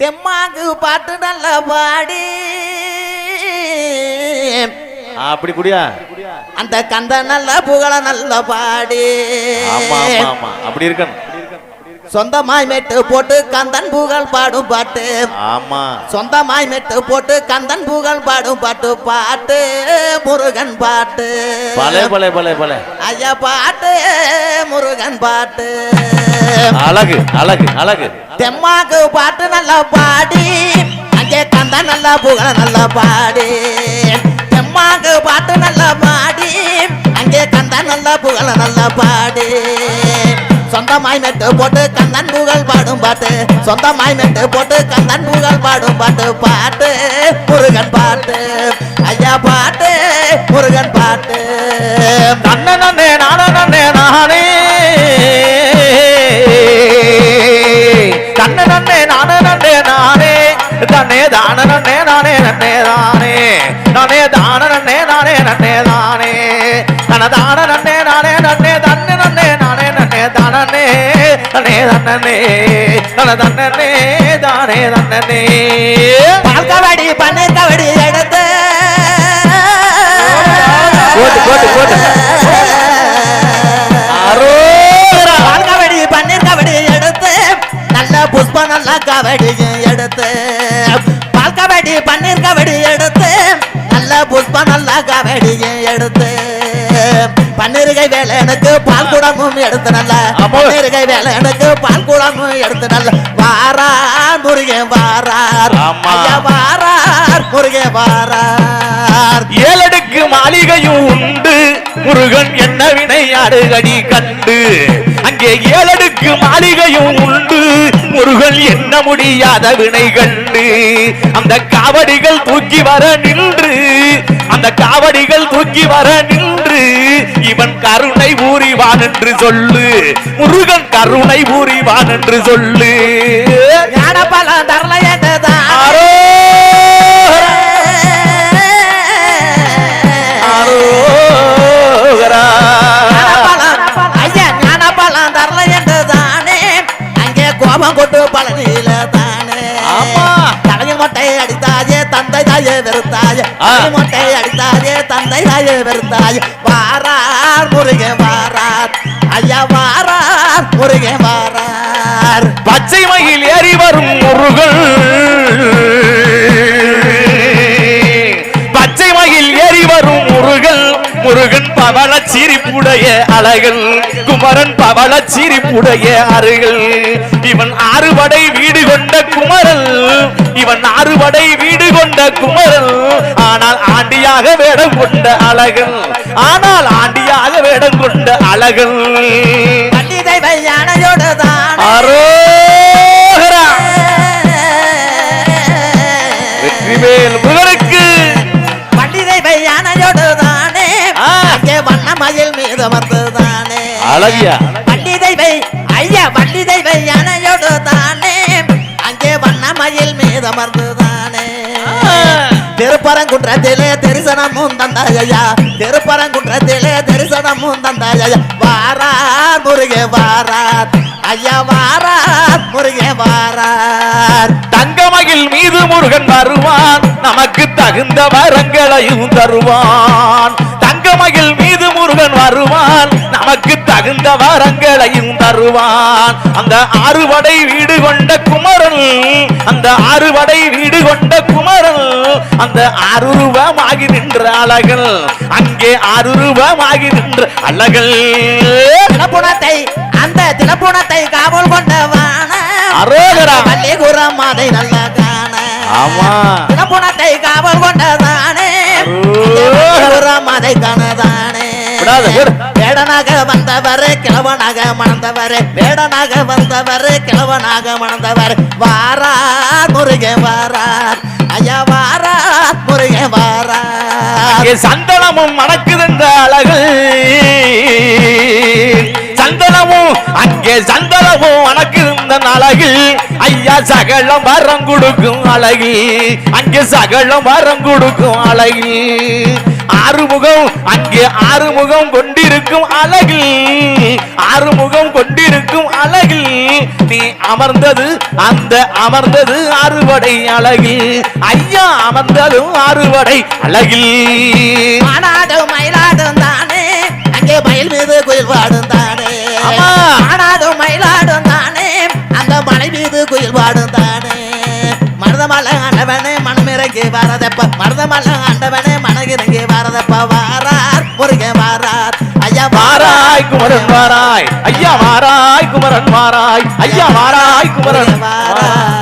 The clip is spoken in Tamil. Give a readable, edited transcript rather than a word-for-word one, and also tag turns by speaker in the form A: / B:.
A: தெம்மாங்கு பாட்டு நல்ல பாடி
B: அப்படி குடியா
A: அந்த கந்த நல்ல புகழ நல்ல பாடி
B: அப்படி இருக்கணும்.
A: சொந்தமாய் மெட்டு போட்டு கந்தன் புகழ் பாடும் பாட்டு.
B: ஆமா
A: சொந்தமாய் மெட்டு போட்டு கந்தன் புகழ் பாடும் பாட்டு. பாட்டு முருகன் பாட்டு.
B: பலே பலே பலே பலே
A: ஐயா பாட்டு முருகன் பாட்டு.
B: அழகு அழகு அழகு.
A: தெம்மாக்கு பாட்டு நல்லா பாடி அங்கே கந்தன் நல்லா புகழ நல்லா பாடி. தெம்மாக்கு பாட்டு நல்லா பாடி அங்கே கந்தன் நல்லா புகழ நல்லா பாடி. சொந்தமாய் மெட்டு போட்டு கந்தன் புகழ் பாடும் பாட்டு. சொந்தமாய் மெட்டு போட்டு கந்தன் புகழ் பாடும் பாட்டு. பாட்டு முருகன் பாட்டு. ஐயா பாட்டு முருகன் பாட்டு.
B: நன்னே நன்னே நானே நன்னே நானே தன்ன நன்னே நானே நன்னே நானே தன்னே தான நன்னே நானே நன்னே தானே நானே தான நன்னே நானே நன்னே தானே தன தான நன்னே நானே நன்னே தன்னே நன்னே நானே நன்னே தானே நன்னே தன்னே தன தன்னே தானே தன்னே.
A: பால் கபடி பண்ணை கபடி எடுத்து
B: போட்டு போட்டு போட்டு
A: பால் கபடி பன்னீர் கபடி எடுத்து நல்ல புஷ்ப நல்ல கபடி எடுத்து. பால் கபடி பன்னீர் கபடி எடுத்து நல்ல புஷ்ப நல்ல கபடி எடுத்து. பன்னீர்கை வேலைனுக்கு பால் குடமும் எடுத்து நல்ல. பன்னீர்கை வேலைனுக்கு பால் குடமும் எடுத்து நல்ல. வாரார் முருகன் வாரார். ஐயா வாரார் முருகன் வாரார்.
B: ஏழடுக்கு மாளிகையும் உண்டு முருகன் என்ன வினையாடு அடி கண்டு. அங்கே ஏழடுக்கு மாளிகையும் உண்டு முருகன் என்ன முடியாத வினை கண்டு. அந்த காவடிகள் தூக்கி வர நின்று அந்த காவடிகள் தூக்கி வர நின்று இவன் கருணை பூரிவான் என்று சொல்லு. முருகன் கருணை பூரிவான் என்று சொல்லு.
A: ஞான பல தரலையதான் ஐயா ஞான பலம் தரல என்றுதானே அங்கே கோபம் கொண்டு பழனியில தானே. தலையில் மொட்டை அடித்தாயே தந்தை தாயே வெறுத்தாயே. மொட்டை அடித்தாயே தந்தை தாயே வெறுத்தாயே. வாரார் முருகன் வாரார். ஐயா வாரார் முருகன் வாரார்.
B: பச்சை மயில் ஏறி வரும் முருகன் பச்சை மயில் ஏறி வரும் முருகன். முருகன் பவள சிரிப்புடைய அழகன். குமரன் பவள சிரிப்புடைய அருகல். இவன் ஆறுபடை வீடு கொண்ட குமரன். இவன் ஆறுபடை வீடு கொண்ட குமரன். ஆனால் ஆண்டியாக வேடம் கொண்ட அழகன். ஆனால் ஆண்டியாக வேடம் கொண்ட அழகன்.
A: பண்டிதை வையானையோடுதான்
B: வெற்றிவேல் முருகனுக்கு.
A: பண்டிதை வையானையோடுதானே அங்கே வண்ணமயில் மீது வந்துதானே.
B: அழகியா
A: பண்டிதை வை ஐயா பண்டிதை வையானையோடுதானே அங்கே வண்ணமயில் மீது அமர்ந்துதானே. திருப்பரங்குன்றத்திலே தரிசனமும் தந்தாயா. திருப்பரங்குன்றத்திலே தரிசனமும் தந்தாயா. வாரார் முருகே வாரார். ஐயா வாரார் முருகே வாரார்.
B: தங்கமயில் மீது முருகன் வருவான். நமக்கு தகுந்த வரங்களையும் தருவான். தங்கமயில் மீது முருகன் வருவான். நமக்கு தகுந்த வரங்களையும் தருவான். அந்த ஆறுபடை வீடு கொண்ட குமரன். அந்த ஆறுபடை வீடு கொண்ட குமரன். அந்த ஆறுருவமாகி நின்ற அழகல். அங்கே ஆறுருவமாகி நின்ற அழகல்.
A: தினப்புணத்தை அந்த தினப்புணத்தை காவல் கொண்டவான பள்ளிகுரம் அதை நல்ல காண. தினப்புணத்தை காவல் கொண்டதானே அதை காணதானே. வேடனாக வந்தவர் கிழவனாக மணந்தவர். வேடனாக வந்தவர் கிழவனாக மணந்தவர். வாரார் முருகன் வாரார். ஐயா வாரார் முருகன் வாரார்.
B: சந்தனமும் மணக்குதென்ற அழகு. சந்தனமும் அங்கே சந்தனமும் மணக்குந்த அழகு. ஐயா சகலம் வரம் கொடுக்கும் அழகு. அங்கே சகலம் வரம் கொடுக்கும் அழகு. ஆறுமுகம் அங்கே ஆறுமுகம் கொண்டிருக்கும் அழகில் ஆறுமுகம் கொண்டிருக்கும் அழகில் நீ அமர்ந்தது அந்த அமர்ந்தது அறுவடை அழகில் ஐயா அமர்ந்ததும் அறுவடை அழகில்
A: மானாடும் மயிலாடும் தானே அங்கே மயில் மீது குயில் பாடும் தானே
B: ஆமா.
A: மானாடும் மயிலாடும் தானே அந்த மலை மீது குயில் பாடும் தானே மருதமலை ஆண்டவனே மனமிறங்கி வரதப்ப மருதமலை ஆண்டவனே மனகிறங்கி வரதப்ப வாரார் முருகன் வாரார் ஐயா
B: வாராய் குமரன் வாராய் ஐயா வாராய் குமரன் வாராய் ஐயா வாராய் குமரன் வாராய்